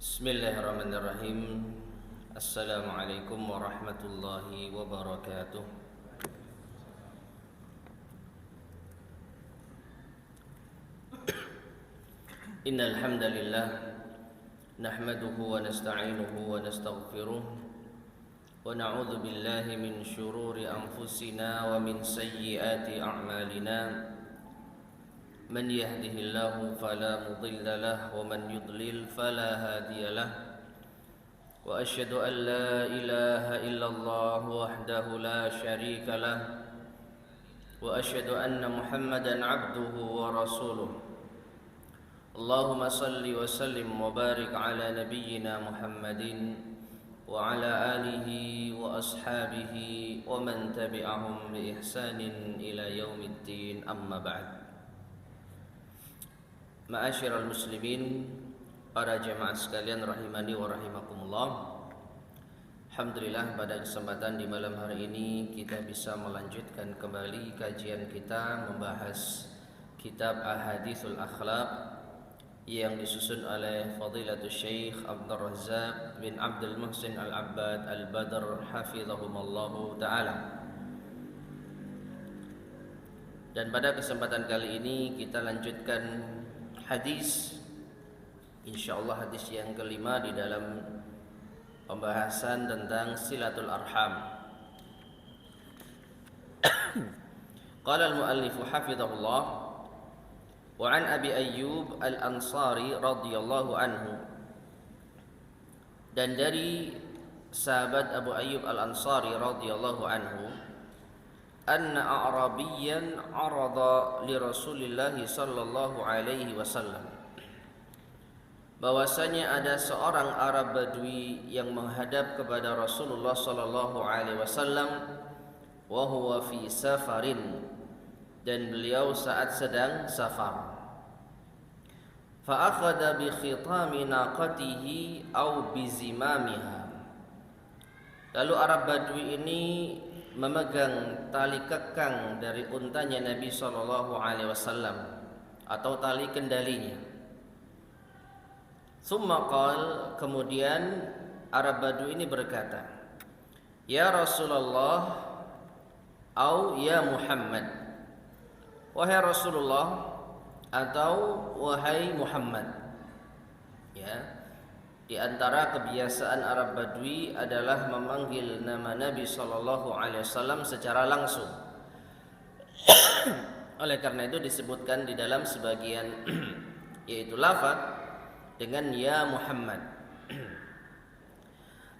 Bismillahirrahmanirrahim. Assalamualaikum warahmatullahi wabarakatuh. Innal hamdalillah nahmaduhu wa nasta'inuhu wa nastaghfiruh wa na'udzu billahi min shururi anfusina wa min sayyiati a'malina. من يهده الله فلا مضل له ومن يضلل فلا هادي له وأشهد أن لا إله إلا الله وحده لا شريك له وأشهد أن محمدا عبده ورسوله اللهم صل وسلم وبارك على نبينا محمد وعلى آله وأصحابه ومن تبعهم بإحسان إلى يوم الدين أما بعد. Ma'asyiral muslimin, para jemaah sekalian rahimani wa rahimakumullah. Alhamdulillah, pada kesempatan di malam hari ini kita bisa melanjutkan kembali kajian kita membahas kitab Ahaditsul Akhlaq yang disusun oleh Fadilatul Syekh Abdul Razzaq bin Abdul Muhsin Al-Abbad Al-Badr hafizahumallahu ta'ala. Dan pada kesempatan kali ini kita lanjutkan hadis, insyaallah hadis yang kelima di dalam pembahasan tentang silatul arham. Qala al-muallif hafizahullah wa an Abi Ayyub al-Ansari radhiyallahu anhu, dan dari sahabat Abu Ayyub al-Ansari radhiyallahu anhu, anna a'rabiyyan arada li Rasulillah sallallahu alaihi wasallam, bahwasanya ada seorang Arab Badui yang menghadap kepada Rasulullah sallallahu alaihi wasallam, wa huwa fi safarin, dan beliau saat sedang safar. Fa akhadha bi khitami naqatihi aw bi zimamiha, lalu Arab Badui ini memegang tali kekang dari untanya Nabi sallallahu alaihi wasallam atau tali kendalinya. Tsumma qala, kemudian Arab Badui ini berkata, "Ya Rasulullah," atau "Ya Muhammad," wahai Rasulullah atau wahai Muhammad. Ya, di antara kebiasaan Arab Badui adalah memanggil nama Nabi sallallahu alaihi wasallam secara langsung. Oleh karena itu disebutkan di dalam sebagian yaitu lafaz dengan ya Muhammad.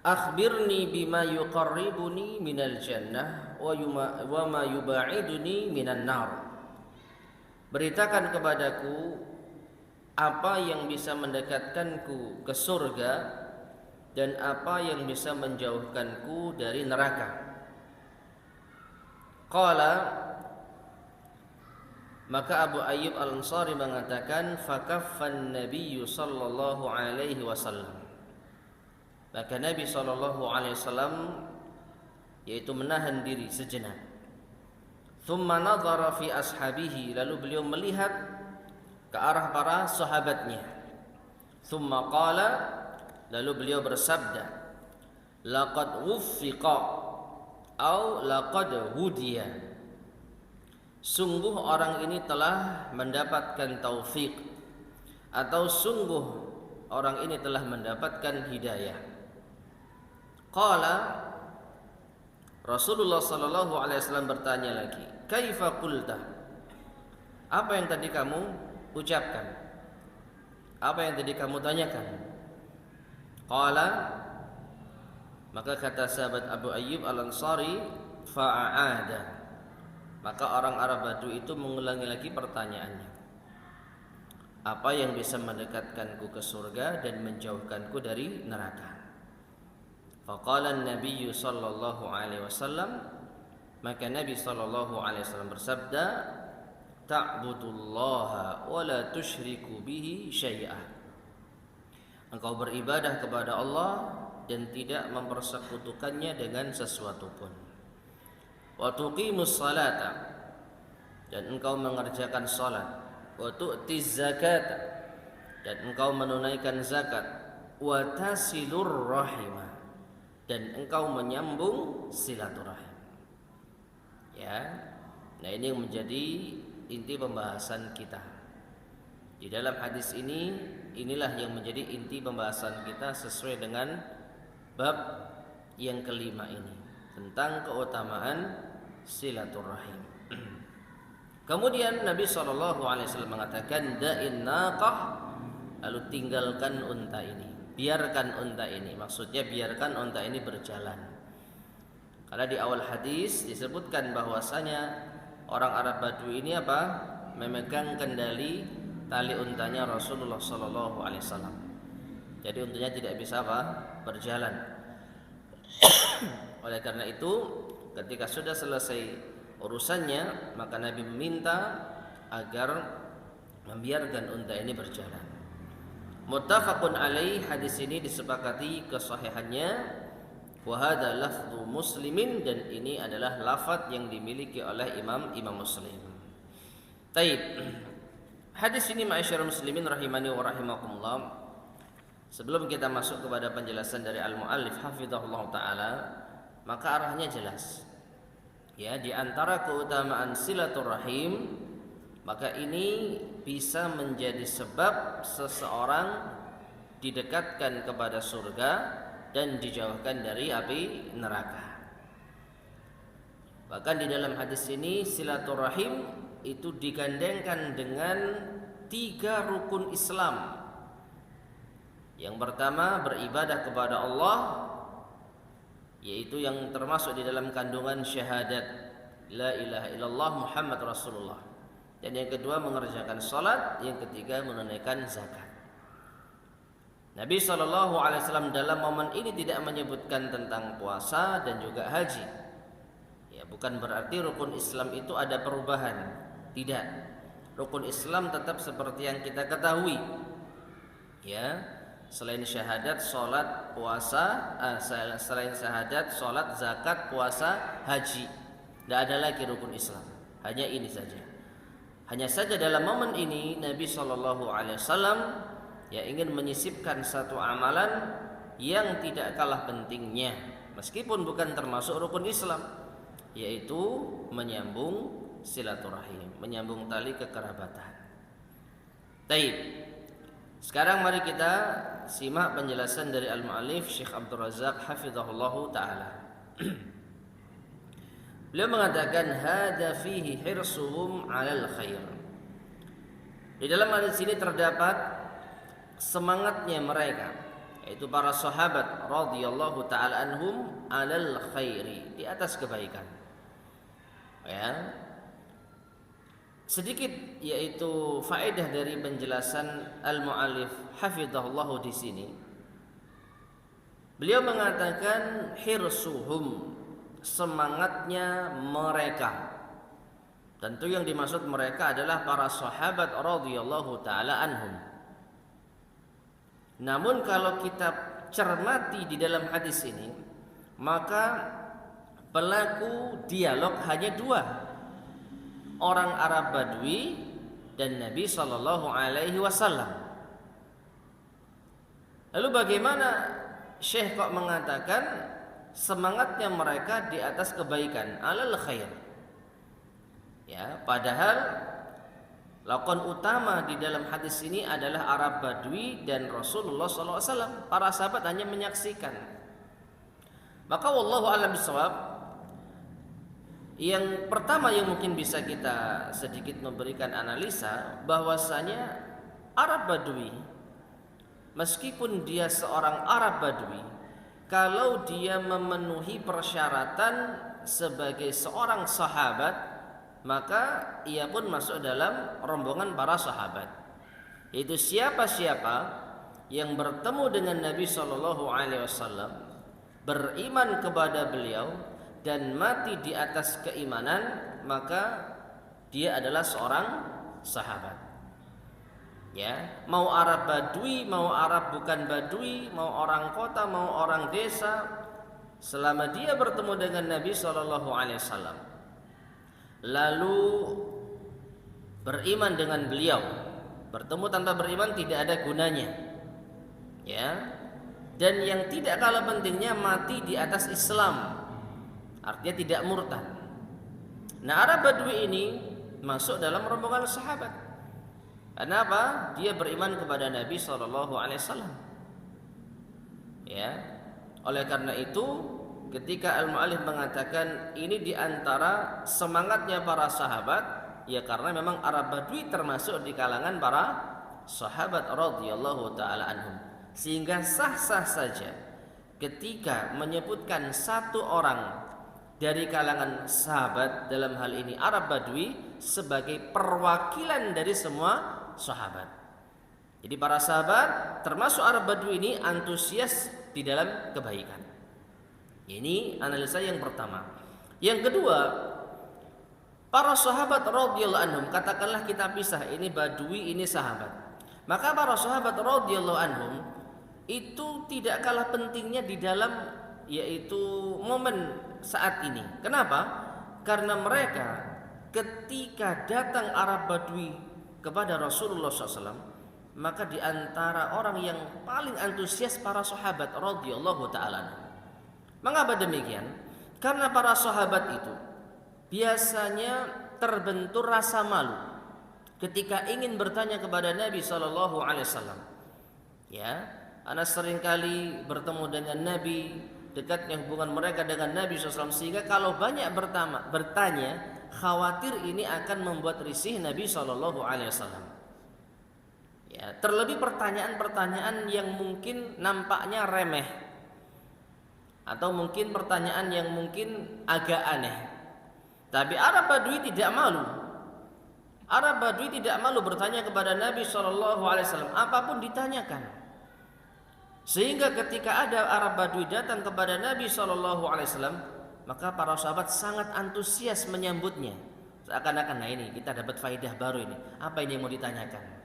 Akhbirni bima yuqarribuni minal jannah wa ma yuba'iduni minan nar. Beritakan kepadaku apa yang bisa mendekatkanku ke surga dan apa yang bisa menjauhkanku dari neraka. Qala, maka Abu Ayyub Al-Ansari mengatakan, fakaffan Nabi sallallahu alaihi wasallam, maka Nabi sallallahu alaihi wasallam yaitu menahan diri sejenak. Thumma nadhara fi ashabihi, lalu beliau melihat ke arah para sahabatnya. Thumma qala, lalu beliau bersabda, laqad wuffiqa au laqad hudiya, sungguh orang ini telah mendapatkan taufik atau sungguh orang ini telah mendapatkan hidayah. Qala, Rasulullah sallallahu alaihi wasallam bertanya lagi, kaifa qulta, apa yang tadi kamu ucapkan? Apa yang tadi kamu tanyakan? Qala, maka kata sahabat Abu Ayyub Al-Ansari, fa'aada, maka orang Arab Badui itu mengulangi lagi pertanyaannya. Apa yang bisa mendekatkanku ke surga dan menjauhkanku dari neraka? Faqala an-nabiy sallallahu alaihi wasallam, maka Nabi sallallahu alaihi wasallam bersabda, ta'budullaha wa la tusyriku bihi syai'ah, engkau beribadah kepada Allah dan tidak mempersekutukannya dengan sesuatu pun. Wa tuqimus salata, dan engkau mengerjakan salat. Wa tu'tiz zakata, dan engkau menunaikan zakat. wa tasilur rahimah, dan engkau menyambung silaturahim. Ya. Nah, ini yang menjadi inti pembahasan kita. Di dalam hadis ini, inilah yang menjadi inti pembahasan kita sesuai dengan bab yang kelima ini, tentang keutamaan silaturahim. Kemudian Nabi SAW mengatakan, da'in naqah, lalu tinggalkan unta ini, biarkan unta ini. Maksudnya biarkan unta ini berjalan. Karena di awal hadis disebutkan bahwasanya orang Arab Badui ini apa? Memegang kendali tali untanya Rasulullah SAW. Jadi untanya tidak bisa apa? Berjalan. Oleh karena itu, ketika sudah selesai urusannya, maka Nabi meminta agar membiarkan unta ini berjalan. Muttafaqun alaih, hadis ini disepakati kesahihannya. Wa hadza lafdhu Muslimin, dan ini adalah lafaz yang dimiliki oleh Imam Muslim. Taib. Hadis ini ma'asyiral muslimin rahimani wa rahimakumullah. Sebelum kita masuk kepada penjelasan dari al-muallif hafizahullah taala, maka arahnya jelas. Ya, di antara keutamaan silaturahim, maka ini bisa menjadi sebab seseorang didekatkan kepada surga dan dijauhkan dari api neraka. Bahkan di dalam hadis ini silaturahim itu digandengkan dengan 3 rukun Islam. Yang pertama, beribadah kepada Allah, yaitu yang termasuk di dalam kandungan syahadat la ilaha illallah Muhammad Rasulullah. Dan yang kedua, mengerjakan salat. Yang ketiga, menunaikan zakat. Nabi SAW dalam momen ini tidak menyebutkan tentang puasa dan juga haji. Ya, bukan berarti rukun Islam itu ada perubahan. Tidak. Rukun Islam tetap seperti yang kita ketahui. Ya, selain syahadat, salat, puasa, selain syahadat, salat, zakat, puasa, haji. Tidak ada lagi rukun Islam. Hanya ini saja. Hanya saja dalam momen ini Nabi SAW ya ingin menyisipkan satu amalan yang tidak kalah pentingnya, meskipun bukan termasuk rukun Islam, yaitu menyambung silaturahim, menyambung tali kekerabatan. Taib. Sekarang mari kita simak penjelasan dari al-mu'allif Syekh Abdul Razak hafizahullahu taala. Beliau mengatakan hadza fihi hirsuhum 'alal khair. Di dalam hadis ini terdapat semangatnya mereka, yaitu para sahabat radhiyallahu taala anhum 'alal khairi, di atas kebaikan. Ya. Sedikit yaitu faedah dari penjelasan al-muallif hafizahullahu di sini. Beliau mengatakan hirsuhum, semangatnya mereka. Tentu yang dimaksud mereka adalah para sahabat radhiyallahu taala anhum. Namun kalau kita cermati di dalam hadis ini, maka pelaku dialog hanya 2, orang Arab Badui dan Nabi SAW. Lalu bagaimana Syekh kok mengatakan semangatnya mereka di atas kebaikan, alal khair? Ya, padahal lakon utama di dalam hadis ini adalah Arab Badui dan Rasulullah SAW. Para sahabat hanya menyaksikan. Maka wallahu a'lam bishawab, yang pertama yang mungkin bisa kita sedikit memberikan analisa, bahwasanya Arab Badui, meskipun dia seorang Arab Badui, kalau dia memenuhi persyaratan sebagai seorang sahabat, maka ia pun masuk dalam rombongan para sahabat. Itu siapa-siapa yang bertemu dengan Nabi SAW, beriman kepada beliau dan mati di atas keimanan, maka dia adalah seorang sahabat. Ya, mau Arab Badui, mau Arab bukan Badui, mau orang kota, mau orang desa, selama dia bertemu dengan Nabi SAW lalu beriman dengan beliau, bertemu tanpa beriman tidak ada gunanya. Ya, dan yang tidak kalah pentingnya mati di atas Islam, artinya tidak murtad. Nah, Arab Badui ini masuk dalam rombongan sahabat. Kenapa? Dia beriman kepada Nabi SAW. Ya, oleh karena itu ketika Al-Mu'allif mengatakan ini diantara semangatnya para sahabat, ya karena memang Arab Badui termasuk di kalangan para sahabat radhiyallahu taala anhum, sehingga sah-sah saja ketika menyebutkan satu orang dari kalangan sahabat, dalam hal ini Arab Badui, sebagai perwakilan dari semua sahabat. Jadi para sahabat termasuk Arab Badui ini antusias di dalam kebaikan. Ini analisa yang pertama. Yang kedua, para sahabat radhiyallahu anhum, katakanlah kita pisah, ini Badui, ini sahabat. Maka para sahabat radhiyallahu anhum itu tidak kalah pentingnya di dalam yaitu momen saat ini. Kenapa? Karena mereka ketika datang Arab Badui kepada Rasulullah SAW, maka di antara orang yang paling antusias para sahabat radhiyallahu taala. Mengapa demikian? Karena para sahabat itu biasanya terbentur rasa malu ketika ingin bertanya kepada Nabi SAW. Ya, anak seringkali bertemu dengan Nabi, dekatnya hubungan mereka dengan Nabi SAW, sehingga kalau banyak bertanya, khawatir ini akan membuat risih Nabi SAW. Ya, terlebih pertanyaan-pertanyaan yang mungkin nampaknya remeh, atau mungkin pertanyaan yang mungkin agak aneh. Tapi Arab Badui tidak malu. Arab Badui tidak malu bertanya kepada Nabi SAW, apapun ditanyakan. Sehingga ketika ada Arab Badui datang kepada Nabi SAW, maka para sahabat sangat antusias menyambutnya. Seakan-akan, nah ini kita dapat faedah baru ini. Apa ini yang mau ditanyakan?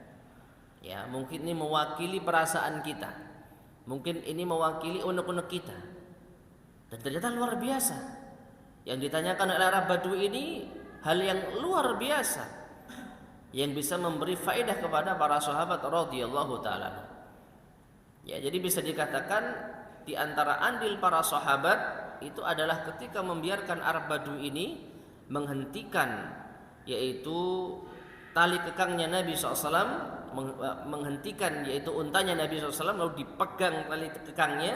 Ya, mungkin ini mewakili perasaan kita. Mungkin ini mewakili unek-unek kita. Dan ternyata luar biasa. Yang ditanyakan oleh Arab Badui ini hal yang luar biasa, yang bisa memberi faedah kepada para sahabat radhiyallahu taala. Ya, jadi bisa dikatakan di antara andil para sahabat itu adalah ketika membiarkan Arab Badui ini menghentikan yaitu tali kekangnya Nabi SAW, menghentikan yaitu untanya Nabi SAW, lalu dipegang tali kekangnya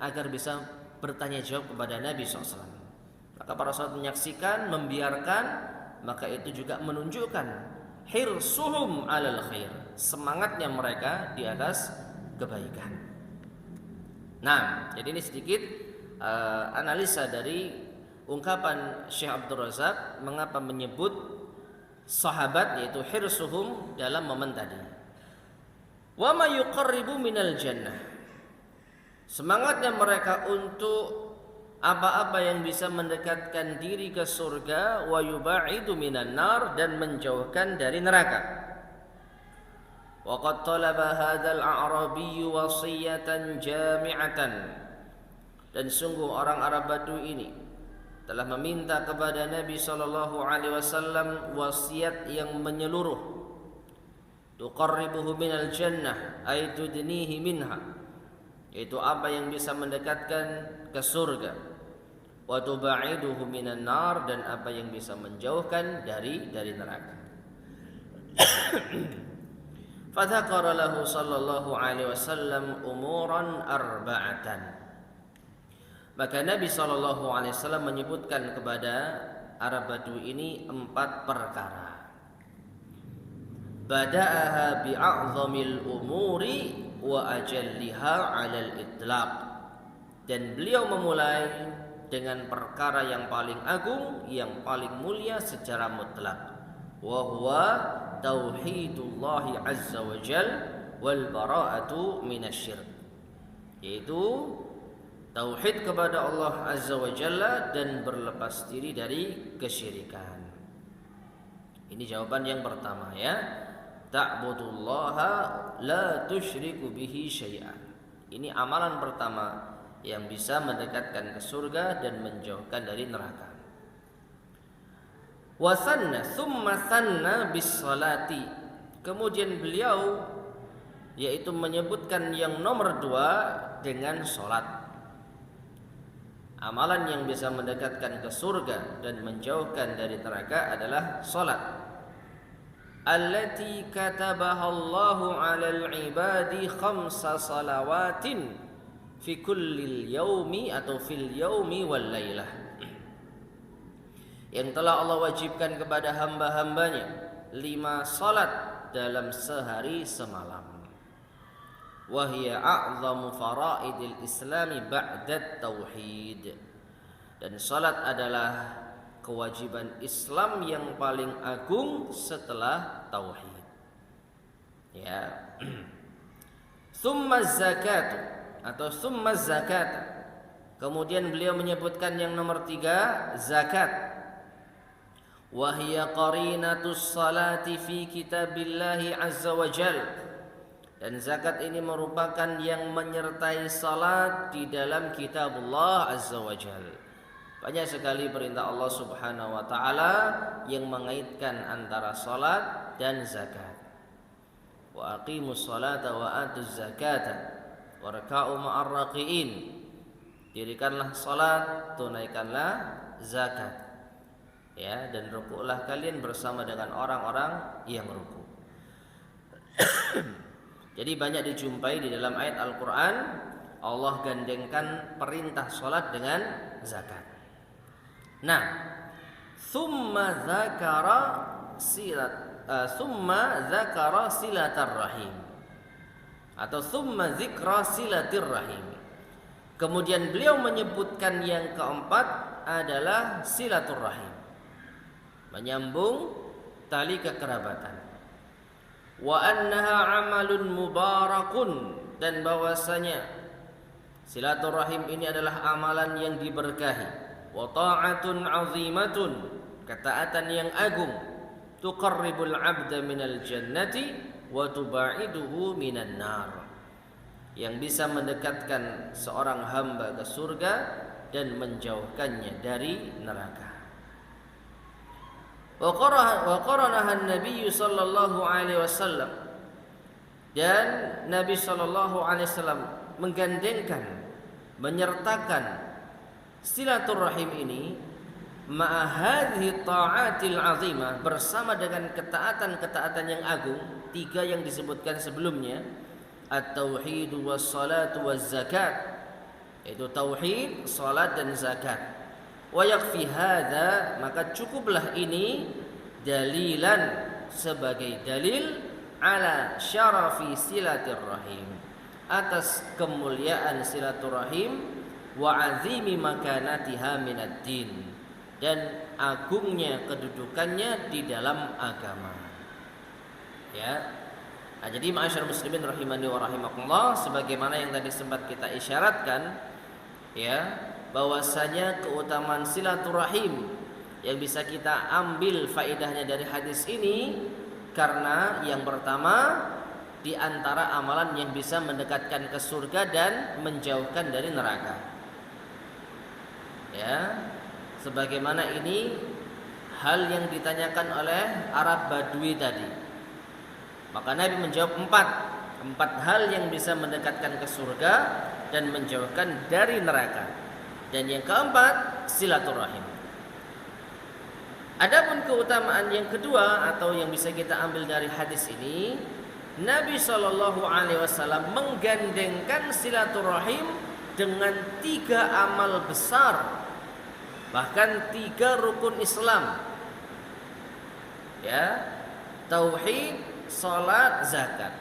agar bisa bertanya jawab kepada Nabi SAW. Maka para sahabat menyaksikan, membiarkan, maka itu juga menunjukkan hirsuhum alal khair, semangatnya mereka di atas kebaikan. Nah, jadi ini sedikit analisa dari ungkapan Syekh Abdul Razak mengapa menyebut sahabat yaitu hirsuhum dalam momen tadi. Wa ma yuqarribu minal jannah, semangatnya mereka untuk apa-apa yang bisa mendekatkan diri ke surga, wa yubaidu minan nar, dan menjauhkan dari neraka. Wa qad talaba hadzal a'rabiyyu wasiyatan jami'atan, dan sungguh orang Arab Badui ini telah meminta kepada Nabi SAW wasiat yang menyeluruh. Tuqarribuhu minal jannah ay tudnihi minha, yaitu apa yang bisa mendekatkan ke surga. Wa tubaiduhu minan nar, dan apa yang bisa menjauhkan dari neraka. Fadzakara lahu sallallahu alaihi wasallam umuran arba'atan, maka Nabi SAW menyebutkan kepada Arab Badui ini 4 perkara. Bada'aha bi'a'zamil umuri wa ajalliha 'alal itlaq, dan beliau memulai dengan perkara yang paling agung, yang paling mulia secara mutlak, wa huwa tauhidullahi azza wa jal wal bara'atu minasyirk, yaitu tauhid kepada Allah azza wa jalla dan berlepas diri dari kesyirikan. Ini jawaban yang pertama, ya. Ta'budullaha la tusyriku bihi syai'an. Ini amalan pertama yang bisa mendekatkan ke surga dan menjauhkan dari neraka. Wa sanna thumma sanna bis salati, kemudian beliau yaitu menyebutkan yang nomor 2 dengan salat. Amalan yang bisa mendekatkan ke surga dan menjauhkan dari neraka adalah salat. Allati katabaha Allahu 'alal 'ibadi khamsa salawatin fi kullil yaumi atau fil yaumi wal lailah. Yang telah Allah wajibkan kepada hamba-hambanya 5 salat dalam sehari semalam. Wa hiya a'zamu faraidil islami ba'da tauhid. Dan salat adalah kewajiban Islam yang paling agung setelah tauhid. Ya. Tsumma zakat atau tsumma zakat. Kemudian beliau menyebutkan yang nomor 3, zakat. Wa hiya qarinatus salati fi kitabillahi azza wa jalla. Dan zakat ini merupakan yang menyertai salat di dalam kitabullah azza wa jalla. Banyak sekali perintah Allah Subhanahu wa taala yang mengaitkan antara salat dan zakat. Wa aqimus salata wa atuz zakata warka'u ma'ar raqiin. Dirikanlah salat, tunaikanlah zakat. Ya, dan rukuklah kalian bersama dengan orang-orang yang rukuk. Jadi banyak dijumpai di dalam ayat Al-Quran Allah gandengkan perintah salat dengan zakat. Nah, thumma dzakara silatar rahim atau thumma dzikra silatir rahim. Kemudian beliau menyebutkan yang keempat adalah silatur rahim, menyambung tali kekerabatan. Wa annaha amalun mubarakun, dan bahwasanya silaturahim ini adalah amalan yang diberkahi. Wa ta'atun azimatun, ketaatan yang agung. Tuqarribul 'abda minal jannati wa tuba'iduhu minan nar, yang bisa mendekatkan seorang hamba ke surga dan menjauhkannya dari neraka. Wa qaranaha an-nabiy sallallahu alaihi wasallam, dan Nabi sallallahu alaihi wasallam menggandengkan, menyertakan silaturahim ini ma'a hadhihi ta'atil azimah, bersama dengan ketaatan-ketaatan yang agung, 3 yang disebutkan sebelumnya, at-tauhid was-salatu waz-zakat, yaitu tauhid, salat dan zakat. Wa yakfi hadza, maka cukuplah ini dalilan, sebagai dalil ala syarafi silaturrahim, atas kemuliaan silaturahim, wa azimi makanatiha minad din, dan agungnya kedudukannya di dalam agama. Ya. Nah, jadi ma'asyar muslimin rahimani wa rahimakumullah, sebagaimana yang tadi sempat kita isyaratkan, ya, bahwasanya keutamaan silaturahim yang bisa kita ambil faedahnya dari hadis ini, karena yang pertama di antara amalan yang bisa mendekatkan ke surga dan menjauhkan dari neraka. Ya, sebagaimana ini hal yang ditanyakan oleh Arab Badui tadi. Maka Nabi menjawab 4 hal yang bisa mendekatkan ke surga dan menjauhkan dari neraka. Dan yang keempat, silaturahim. Adapun keutamaan yang kedua atau yang bisa kita ambil dari hadis ini, Nabi Shallallahu Alaihi Wasallam menggandengkan silaturahim dengan 3 amal besar, bahkan 3 rukun Islam. Ya, tauhid, salat, zakat.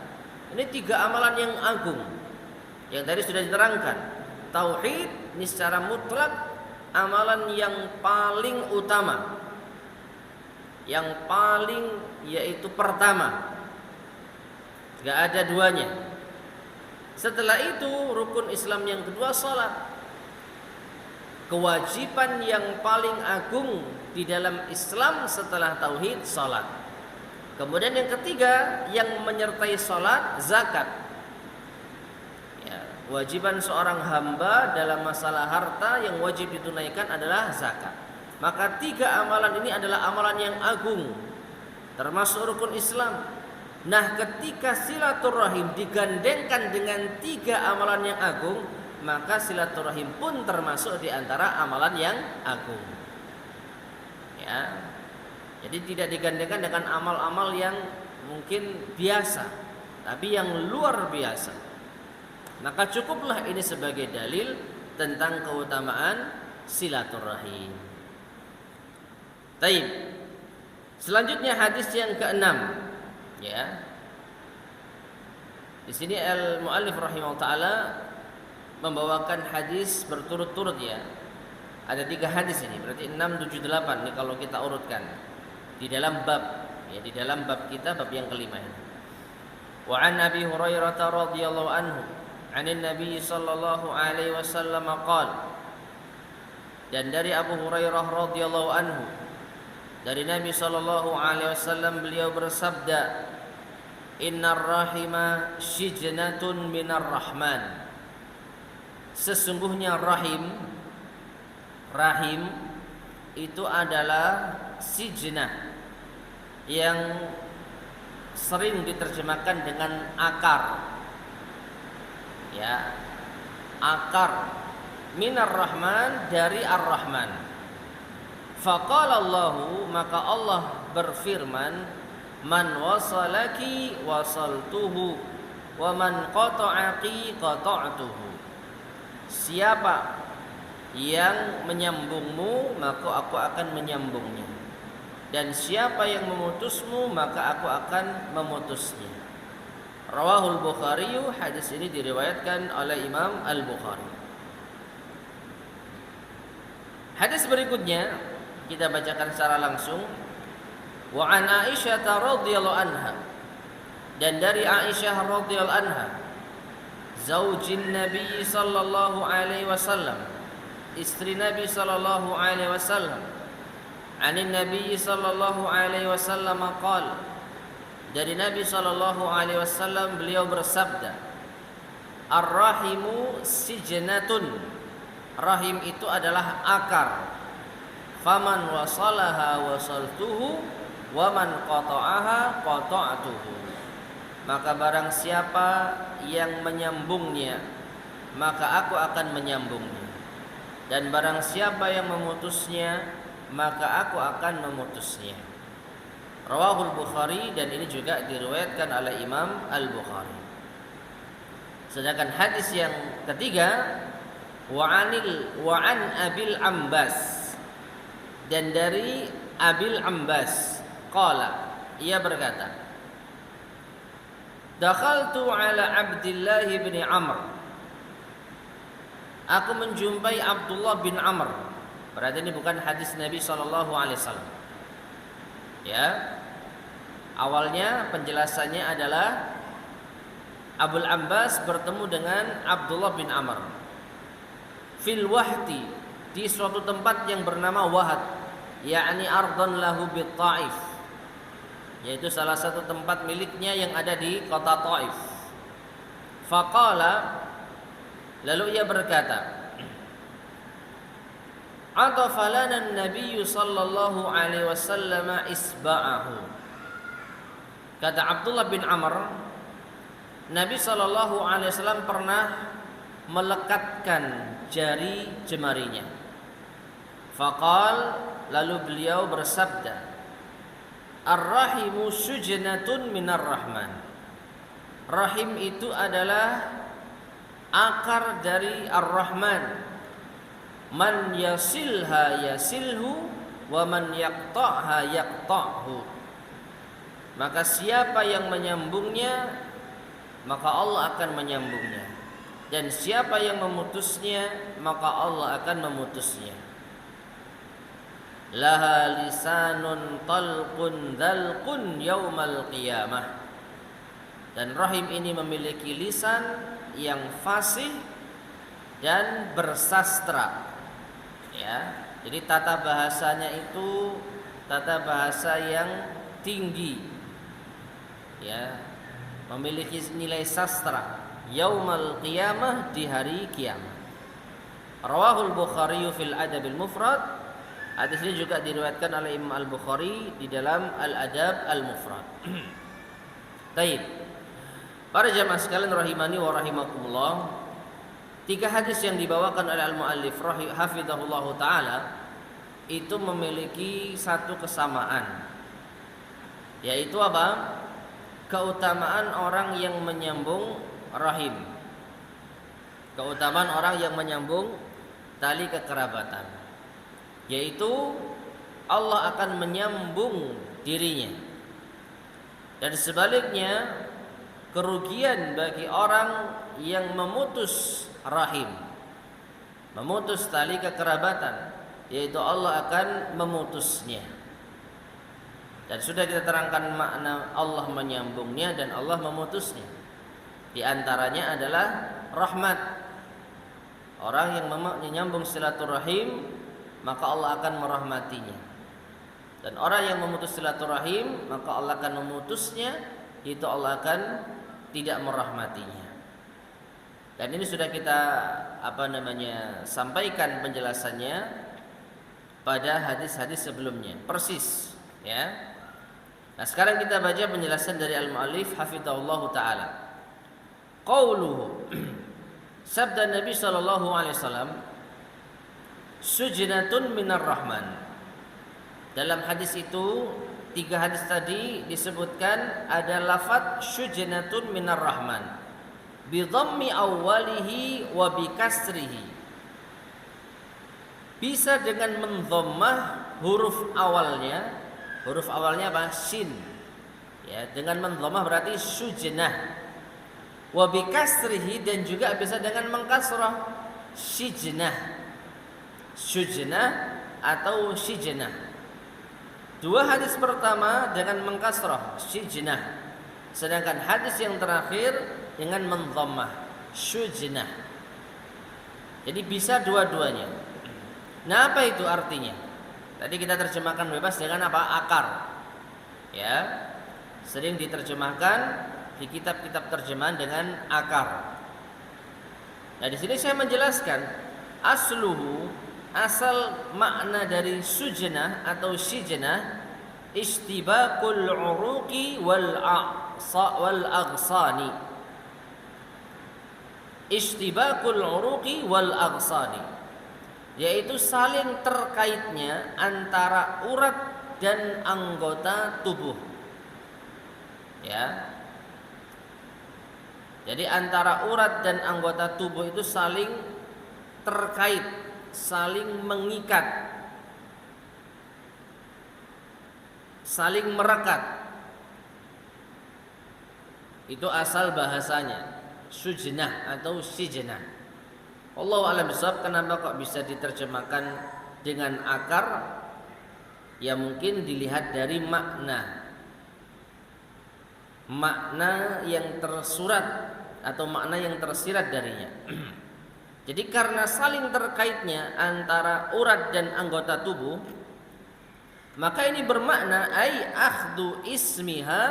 Ini 3 amalan yang agung yang tadi sudah diterangkan. Tauhid ini secara mutlak amalan yang paling utama, yang paling, yaitu pertama, gak ada duanya. Setelah itu rukun Islam yang kedua, salat, kewajiban yang paling agung di dalam Islam setelah tauhid, salat. Kemudian yang ketiga yang menyertai salat, zakat. Kewajiban seorang hamba dalam masalah harta yang wajib ditunaikan adalah zakat. Maka 3 amalan ini adalah amalan yang agung, termasuk rukun Islam. Nah, ketika silaturahim digandengkan dengan 3 amalan yang agung, maka silaturahim pun termasuk di antara amalan yang agung. Ya. Jadi tidak digandengkan dengan amal-amal yang mungkin biasa, tapi yang luar biasa. Maka cukuplah ini sebagai dalil tentang keutamaan silaturahim. Taib. Selanjutnya hadis yang ke-6. Ya. Di sini al-muallif rahimahullah taala membawakan hadis berturut-turut ya. Ada 3 hadis ini, berarti 6, 7, 8 nih kalau kita urutkan. Di dalam bab ya, di dalam bab kita bab yang kelima ini. Wa an Abi Hurairah radhiyallahu anhu, 'anin Nabi sallallahu alaihi wasallam qala. Dan dari Abu Hurairah radhiyallahu anhu, dari Nabi sallallahu alaihi wasallam beliau bersabda, "Innar rahima shijnatun minar rahman." Sesungguhnya rahim itu adalah sijnah yang sering diterjemahkan dengan akar. Ya. Akar minar rahman, dari ar-rahman. Faqala Allahu, maka Allah berfirman, man wasalaki wasaltuhu wa man qata'aki qata'tuhu. Siapa yang menyambungmu, maka aku akan menyambungnya. Dan siapa yang memutusmu, maka aku akan memutusnya. Rawahul Bukhari, hadis ini diriwayatkan oleh Imam Al-Bukhari. Hadis berikutnya kita bacakan secara langsung. Wa an Aisyah radhiyallahu anha, dan dari Aisyah radhiyallahu anha, zaujin Nabi sallallahu alaihi wasallam, istri Nabi sallallahu alaihi wasallam. Anin Nabi sallallahu alaihi wasallam qala, dari Nabi sallallahu alaihi wasallam beliau bersabda, ar-rahimu sijnatun. Rahim itu adalah akar. Faman wasalaha wasaltuhu wa man qata'aha qata'tuhu. Maka barang siapa yang menyambungnya, maka aku akan menyambungnya. Dan barang siapa yang memutusnya, maka aku akan memutusnya. Rawahul Bukhari, dan ini juga diriwayatkan oleh Imam Al-Bukhari. Sedangkan hadis yang ketiga, wa an Abil Ambas, dan dari Abil Ambas qala, ia berkata, dakhaltu ala Abdullah bin Amr, aku menjumpai Abdullah bin Amr. Berarti ini bukan hadis Nabi sallallahu alaihi wasallam. Ya. Awalnya penjelasannya adalah Abul Ambas bertemu dengan Abdullah bin Amr fil wahdi, di suatu tempat yang bernama Wahad, yakni ardhan lahu bit Taif, yaitu salah satu tempat miliknya yang ada di kota Taif. Faqala, lalu ia berkata, atafa lana an-nabiy sallallahu alaihi wasallam isba'ahu. Kata Abdullah bin Amr, Nabi sallallahu alaihi wasallam pernah melekatkan jari jemarinya. Faqal, lalu beliau bersabda, ar-rahimu sujnatun minar rahman. Rahim itu adalah akar dari ar-rahman. Man yasilha yasilhu wa man yaqta'ha yaqta'hu. Maka siapa yang menyambungnya, maka Allah akan menyambungnya. Dan siapa yang memutusnya, maka Allah akan memutusnya. Laha lisanun talqun dzalqun yaumal qiyamah. Dan rahim ini memiliki lisan yang fasih dan bersastra. Ya, jadi tata bahasanya itu tata bahasa yang tinggi. Ya, memiliki nilai sastra. Yaumal qiyamah, di hari kiamat. Rawahul Bukhari fil Adabil Mufrad. Hadis ini juga diriwayatkan oleh Imam Al-Bukhari di dalam Al-Adab Al-Mufrad. Taib. Para jamaah sekalian rahimani wa rahimakumullah, 3 hadis yang dibawakan oleh al-muallif hafizahullahu taala itu memiliki satu kesamaan, yaitu apa? Keutamaan orang yang menyambung rahim. Keutamaan orang yang menyambung tali kekerabatan, yaitu Allah akan menyambung dirinya. Dan sebaliknya, kerugian bagi orang yang memutus rahim, memutus tali kekerabatan, yaitu Allah akan memutusnya. Dan sudah kita terangkan makna Allah menyambungnya dan Allah memutusnya. Di antaranya adalah rahmat. Orang yang menyambung silaturahim, maka Allah akan merahmatinya. Dan orang yang memutus silaturahim, maka Allah akan memutusnya, itu Allah akan tidak merahmatinya. Dan ini sudah kita sampaikan penjelasannya pada hadis-hadis sebelumnya, persis, ya. Nah, sekarang kita baca penjelasan dari al-muallif hafizahullahu taala. Qauluhu, sabda Nabi sallallahu alaihi wasallam, sujnatun minar rahman. Dalam hadis itu, 3 hadis tadi disebutkan ada lafaz sujnatun minar rahman bi dhammi awwalihi wa bi kasrihi. Bisa dengan mendhammah huruf awalnya. Huruf awalnya apa? Shin. Ya, dengan mendhammah berarti sujnah. Wa bi kasrihi, dan juga bisa dengan mengkasrah sijnah. Sujnah atau sijnah. 2 hadis pertama dengan mengkasrah sijnah, sedangkan hadis yang terakhir dengan mendhammah sujnah. Jadi bisa dua-duanya. Nah, apa itu artinya? Tadi kita terjemahkan bebas dengan apa? Akar. Ya. Sering diterjemahkan di kitab-kitab terjemahan dengan akar. Nah, di sini saya menjelaskan asluhu, asal makna dari sujnah atau sijnah, istibaqul uruqi wal aghsani. Istibaqul uruqi wal aghsani, yaitu saling terkaitnya antara urat dan anggota tubuh. Ya. Jadi antara urat dan anggota tubuh itu saling terkait, saling mengikat, saling merekat. Itu asal bahasanya, sujnah atau sijnah. Wallahu a'lam bishawab. Kenapa kok bisa diterjemahkan dengan akar? Ya mungkin dilihat dari makna yang tersurat atau makna yang tersirat darinya. Jadi karena saling terkaitnya antara urat dan anggota tubuh, maka ini bermakna ai akhdhu ismiha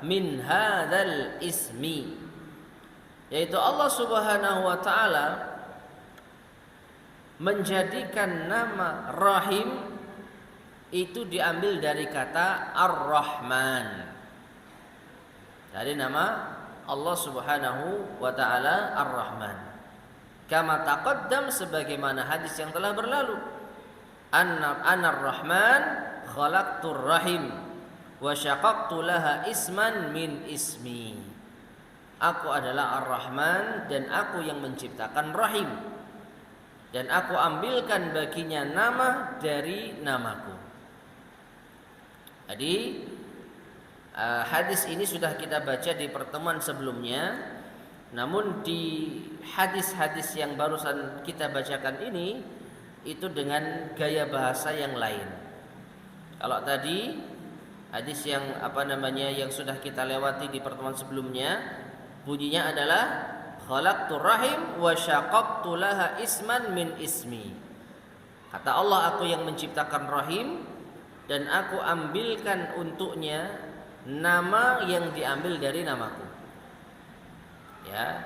min hadzal ismi, yaitu Allah Subhanahu wa taala menjadikan nama Rahim itu diambil dari kata Ar-Rahman, dari nama Allah Subhanahu wa taala Ar-Rahman. Kama taqaddam, sebagaimana hadis yang telah berlalu, anar rahman khalaqtur rahim wa syaqaqtu laha isman min ismi. Aku adalah Ar-Rahman dan aku yang menciptakan rahim, dan aku ambilkan baginya nama dari namaku. Jadi hadis ini sudah kita baca di pertemuan sebelumnya. Namun di hadis-hadis yang barusan kita bacakan ini, itu dengan gaya bahasa yang lain. Kalau tadi hadis yang yang sudah kita lewati di pertemuan sebelumnya, bunyinya adalah khalaqtur rahim wa syaqaqtu laha isman min ismi. Kata Allah, aku yang menciptakan rahim dan aku ambilkan untuknya nama yang diambil dari namaku. Ya.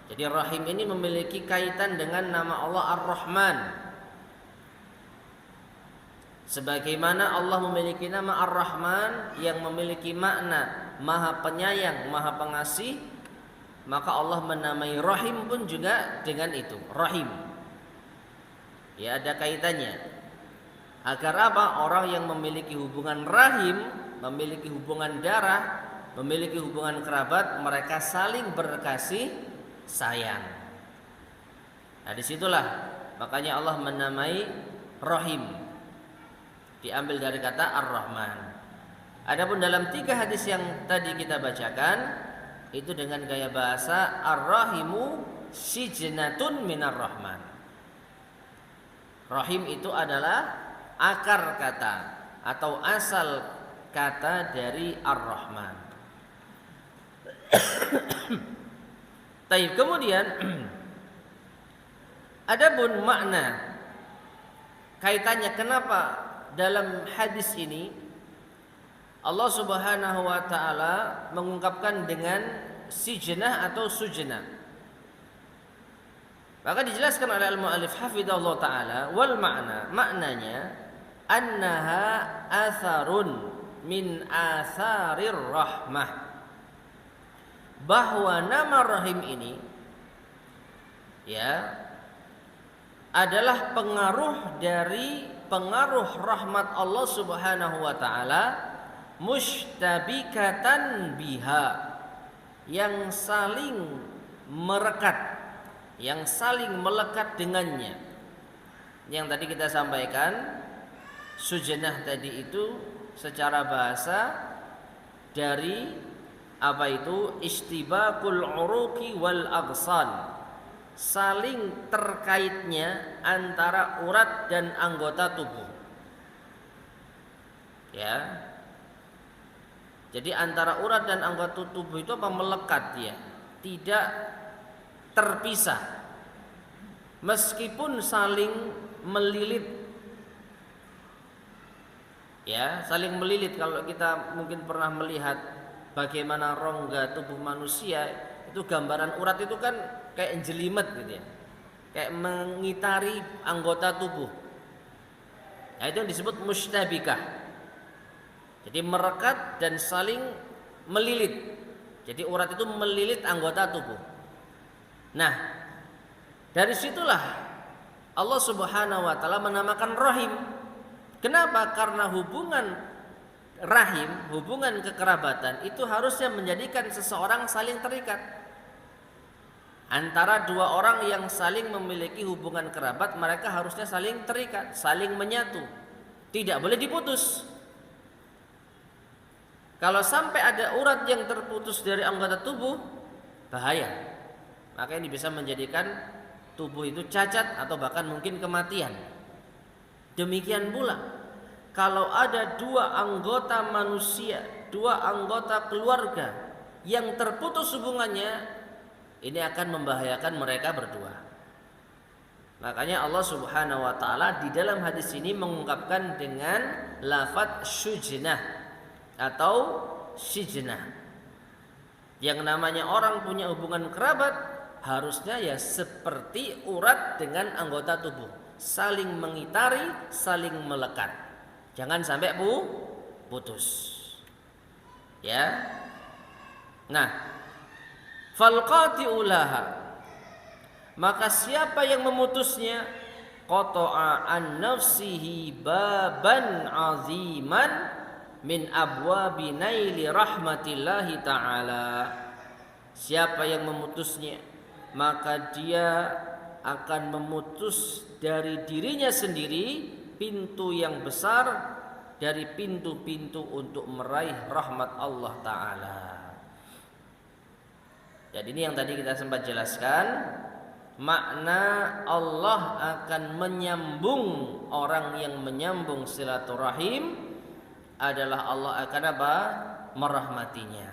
Jadi rahim ini memiliki kaitan dengan nama Allah Ar-Rahman. Sebagaimana Allah memiliki nama Ar-Rahman yang memiliki makna Maha Penyayang, Maha Pengasih, maka Allah menamai Rahim pun juga dengan itu, Rahim. Ya, ada kaitannya. Agar apa? Orang yang memiliki hubungan rahim, memiliki hubungan darah, memiliki hubungan kerabat, mereka saling berkasih sayang. Nah, disitulah makanya Allah menamai Rahim, diambil dari kata Ar-Rahman. Adapun dalam 3 hadis yang tadi kita bacakan, itu dengan gaya bahasa Ar-Rahimu sijnatun minar Rahman. Rahim itu adalah akar kata atau asal kata dari Ar-Rahman. Taib, kemudian adapun makna kaitannya kenapa dalam hadis ini Allah Subhanahu wa taala mengungkapkan dengan sijnah atau sujnah. Maka dijelaskan oleh al-mu'allif hafizahullah taala, wal maknanya annaha atharun min atharir rahmah. Bahwa nama Rahim ini ya adalah pengaruh dari pengaruh rahmat Allah Subhanahu wa taala mushtabikatan biha, yang saling merekat, yang saling melekat dengannya. Yang tadi kita sampaikan, sujnah tadi itu secara bahasa dari apa itu? Istibakul uruqi wal aghsan, saling terkaitnya antara urat dan anggota tubuh. Ya. Jadi antara urat dan anggota tubuh itu apa? Melekat ya, tidak terpisah. Meskipun saling melilit. Ya, saling melilit. Kalau kita mungkin pernah melihat bagaimana rongga tubuh manusia, itu gambaran urat itu kan kayak jelimet gitu ya, kayak mengitari anggota tubuh. Nah, itu yang disebut musytabikah. Jadi merekat dan saling melilit. Jadi urat itu melilit anggota tubuh. Nah, dari situlah Allah Subhanahu wa taala menamakan Rahim. Kenapa? Karena hubungan rahim, hubungan kekerabatan itu harusnya menjadikan seseorang saling terikat. Antara dua orang yang saling memiliki hubungan kerabat, mereka harusnya saling terikat, saling menyatu. Tidak boleh diputus. Kalau sampai ada urat yang terputus dari anggota tubuh, bahaya. Maka ini bisa menjadikan tubuh itu cacat atau bahkan mungkin kematian. Demikian pula kalau ada dua anggota manusia, dua anggota keluarga yang terputus hubungannya, ini akan membahayakan mereka berdua. Makanya Allah Subhanahu wa taala di dalam hadis ini mengungkapkan dengan lafadz syujnah atau sijnah. Yang namanya orang punya hubungan kerabat harusnya ya seperti urat dengan anggota tubuh, saling mengitari, saling melekat. Jangan sampai putus. Ya. Nah, falqati'u laha, maka siapa yang memutusnya, qata'a an nafsihi baban aziman min abwabi naili rahmatillahi ta'ala. Siapa yang memutusnya, maka dia akan memutus dari dirinya sendiri pintu yang besar dari pintu-pintu untuk meraih rahmat Allah Ta'ala. Jadi ini yang tadi kita sempat jelaskan, makna Allah akan menyambung orang yang menyambung silaturahim adalah Allah akan apa? Merahmatinya.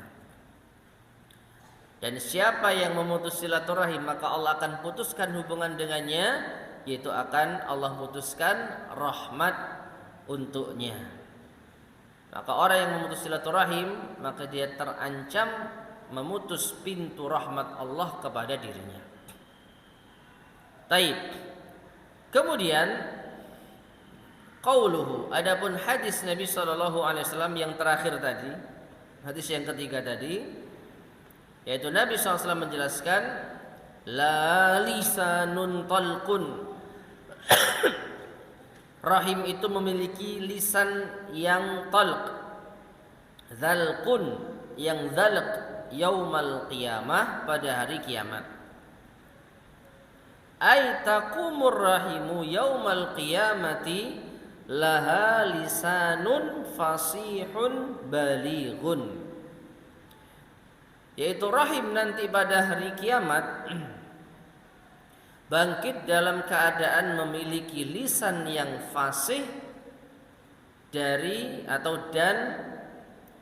Dan siapa yang memutus silaturahim, maka Allah akan putuskan hubungan dengannya, yaitu akan Allah putuskan rahmat untuknya. Maka orang yang memutus silaturahim, maka dia terancam memutus pintu rahmat Allah kepada dirinya. Taib. Kemudian qauluhu, adapun hadis Nabi sallallahu alaihi wasallam yang terakhir tadi, Hadis yang ketiga tadi, yaitu Nabi SAW menjelaskan, la lisanun talqun. Rahim itu memiliki lisan yang talq, zalqun, yang zalq, yaumal qiyamah, pada hari kiamat. Ay taqumur rahimu yaumal qiyamati laha lisanun fasihun balighun. Yaitu rahim nanti pada hari kiamat bangkit dalam keadaan memiliki lisan yang fasih dari atau dan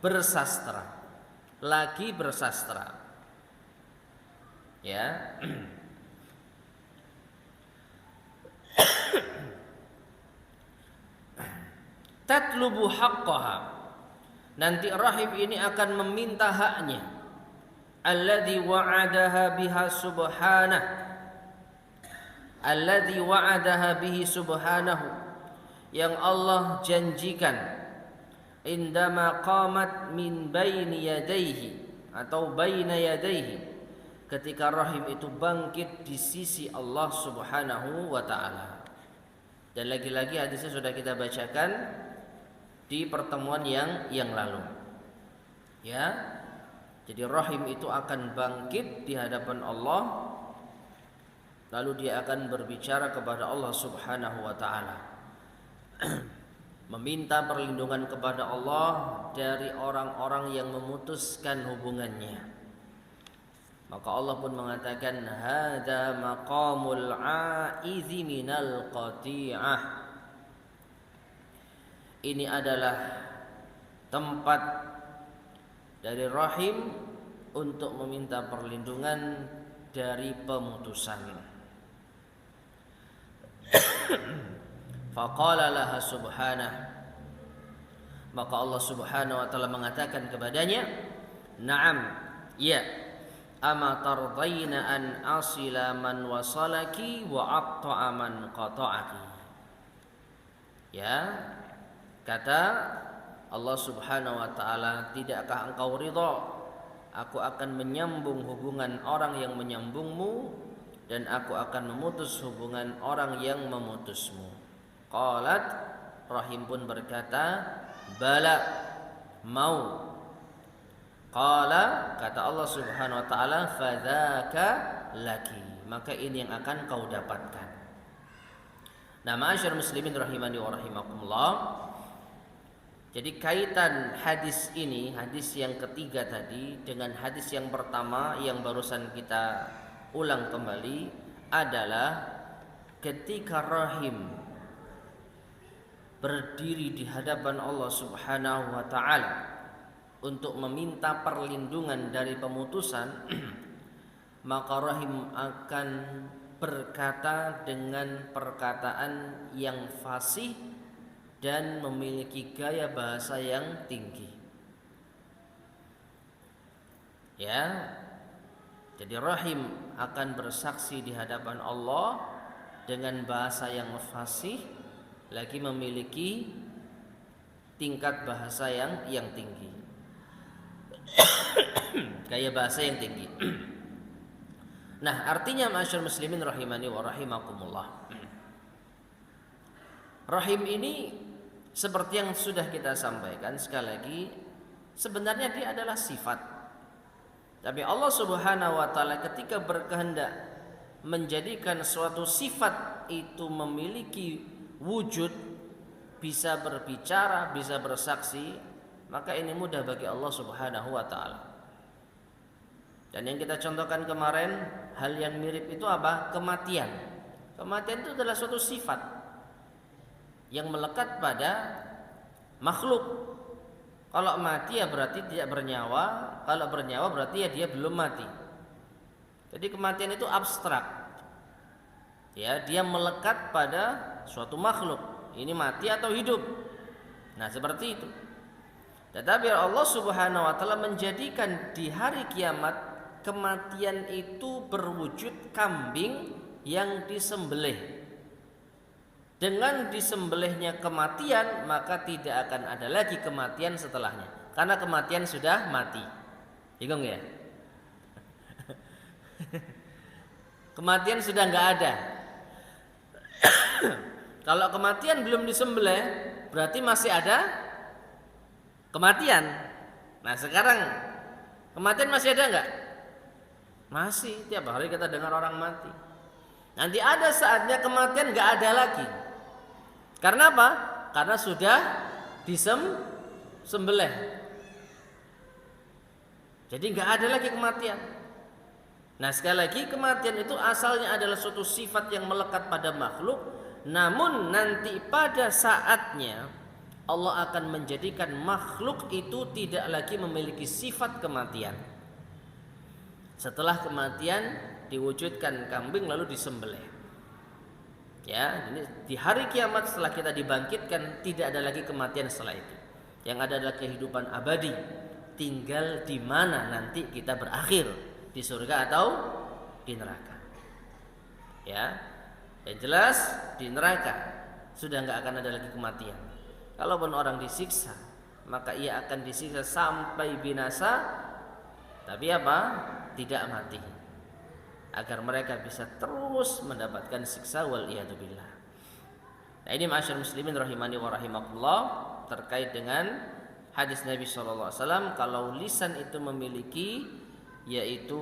bersastra, lagi bersastra. Ya. Tatlubu haqqaha. Nanti rahim ini akan meminta haknya. Alladzi wa'adaha biha subhanah. Alladzi wa'adaha bihi subhanahu, yang Allah janjikan, indama qamat min baini yadayhi atau baina yadayhi, ketika rahim itu bangkit di sisi Allah Subhanahu wa taala. Dan lagi-lagi hadisnya sudah kita bacakan di pertemuan yang lalu. Ya. Jadi rahim itu akan bangkit di hadapan Allah, lalu dia akan berbicara kepada Allah Subhanahu wa taala, meminta perlindungan kepada Allah dari orang-orang yang memutuskan hubungannya. Maka Allah pun mengatakan, hada maqamul aizi minal qati'ah. Ini adalah tempat dari rahim untuk meminta perlindungan dari pemutusan. Faqala laha subhanah, maka Allah Subhanahu wa taala mengatakan kepadanya, na'am, ya, ama tardaina an asila man wasalaki wa aqta'a man qata'aki. Ya, kata Allah Subhanahu wa taala, tidakkah engkau ridha aku akan menyambung hubungan orang yang menyambungmu, dan aku akan memutus hubungan orang yang memutusmu. Qalat, rahim pun berkata, bala, mau. Qala, kata Allah Subhanahu wa taala, fadzaka laki, maka ini yang akan kau dapatkan. Nah, ma'asyiral muslimin rahimani wa rahimakumullah. Jadi kaitan hadis ini, hadis yang ketiga tadi, dengan hadis yang pertama yang barusan kita ulang kembali adalah ketika rahim berdiri di hadapan Allah Subhanahu wa taala untuk meminta perlindungan dari pemutusan, maka rahim akan berkata dengan perkataan yang fasih dan memiliki gaya bahasa yang tinggi. Ya. Jadi rahim akan bersaksi di hadapan Allah dengan bahasa yang fasih, lagi memiliki tingkat bahasa yang tinggi. Gaya bahasa yang tinggi. Nah, artinya ma'asyiral muslimin rahimani wa rahimakumullah. Rahim ini seperti yang sudah kita sampaikan sekali lagi, sebenarnya dia adalah sifat. Tapi Allah Subhanahu wa taala ketika berkehendak menjadikan suatu sifat itu memiliki wujud, bisa berbicara, bisa bersaksi, maka ini mudah bagi Allah Subhanahu wa taala. Dan yang kita contohkan kemarin, hal yang mirip itu apa? Kematian. Kematian itu adalah suatu sifat yang melekat pada makhluk. Kalau mati ya berarti tidak bernyawa, kalau bernyawa berarti ya dia belum mati. Jadi kematian itu abstrak. Ya, dia melekat pada suatu makhluk. Ini mati atau hidup. Nah, seperti itu. Tetapi Allah Subhanahu wa taala menjadikan di hari kiamat kematian itu berwujud kambing yang disembelih. Dengan disembelihnya kematian, maka tidak akan ada lagi kematian setelahnya. Karena kematian sudah mati. Bingung ya? Kematian sudah nggak ada. Kalau kematian belum disembelih, berarti masih ada kematian. Nah sekarang kematian masih ada nggak? Masih. Tiap hari kita dengar orang mati. Nanti ada saatnya kematian nggak ada lagi. Karena apa? Karena sudah disembelih. Jadi nggak ada lagi kematian. Nah sekali lagi kematian itu asalnya adalah suatu sifat yang melekat pada makhluk. Namun nanti pada saatnya Allah akan menjadikan makhluk itu tidak lagi memiliki sifat kematian. Setelah kematian diwujudkan kambing lalu disembelih. Ya, ini di hari kiamat setelah kita dibangkitkan tidak ada lagi kematian setelah itu. Yang ada adalah kehidupan abadi. Tinggal di mana nanti kita berakhir, di surga atau di neraka. Ya, yang jelas di neraka sudah nggak akan ada lagi kematian. Kalaupun orang disiksa, maka ia akan disiksa sampai binasa. Tapi apa? Tidak mati. Agar mereka bisa terus mendapatkan siksa wal iyadu billah. Nah ini ma'asyar muslimin rahimani wa rahimakumullah terkait dengan hadis Nabi SAW. Kalau lisan itu memiliki yaitu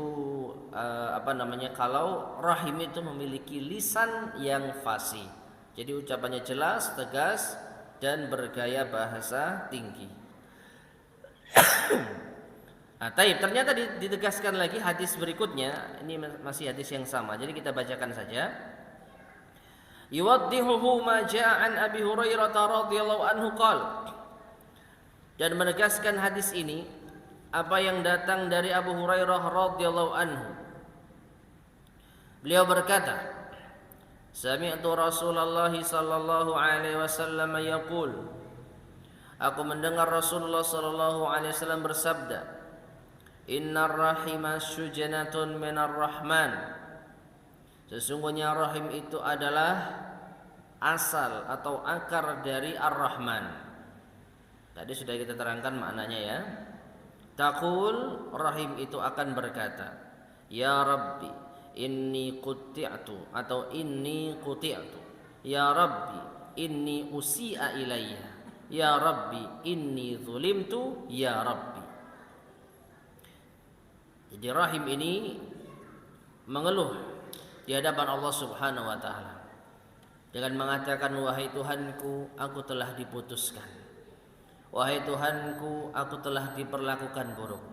kalau rahim itu memiliki lisan yang fasih. Jadi ucapannya jelas, tegas dan bergaya bahasa tinggi. Nah, ternyata ditegaskan lagi hadis berikutnya. Ini masih hadis yang sama. Jadi kita bacakan saja. Yuwaddihuhu ma jaa an Abi Hurairah radhiyallahu anhu qala. Dan menegaskan hadis ini apa yang datang dari Abu Hurairah radhiyallahu anhu. Beliau berkata, sami'tu Rasulullah sallallahu alaihi wasallam yaqul. Aku mendengar Rasulullah sallallahu alaihi wasallam bersabda, innar rahima syujanatun minar rahman. Sesungguhnya rahim itu adalah asal atau akar dari Ar-Rahman. Tadi sudah kita terangkan maknanya ya. Taqul, rahim itu akan berkata, ya Rabbi inni quti'tu atau inni quti'tu. Ya Rabbi inni usi'a ilayya. Ya Rabbi inni zulimtu. Ya Rabbi. Jadi rahim ini mengeluh di hadapan Allah Subhanahu wa taala dengan mengatakan, wahai Tuhanku, aku telah diputuskan. Wahai Tuhanku, aku telah diperlakukan buruk.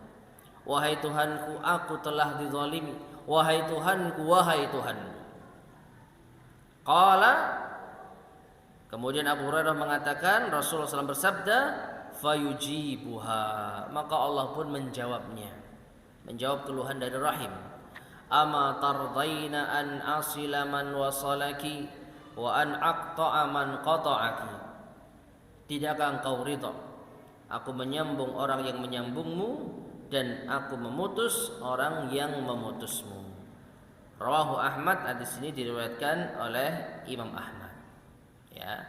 Wahai Tuhanku, aku telah dizalimi. Wahai Tuhanku, wahai Tuhanku. Qala, kemudian Abu Hurairah mengatakan, Rasulullah SAW bersabda, fayujibuha, maka Allah pun menjawabnya. Menjawab keluhan dari rahim. Ama tardaina an asila man wasalaki wa an aqta'a man qata'aki. Tidakkah engkau ridha aku menyambung orang yang menyambungmu dan aku memutus orang yang memutusmu. Rawahu Ahmad. Hadis ini diriwayatkan oleh Imam Ahmad. Ya.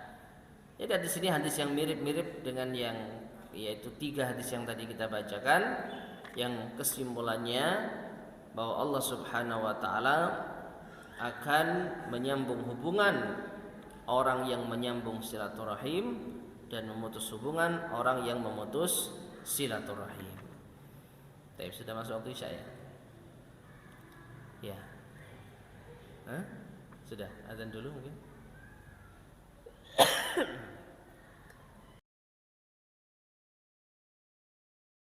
Jadi hadis ini hadis yang mirip-mirip dengan yang yaitu 3 hadis yang tadi kita bacakan, yang kesimpulannya bahwa Allah Subhanahu wa taala akan menyambung hubungan orang yang menyambung silaturahim dan memutus hubungan orang yang memutus silaturahim. Tapi sudah masuk waktu Isya ya? Ya. Sudah, azan dulu mungkin.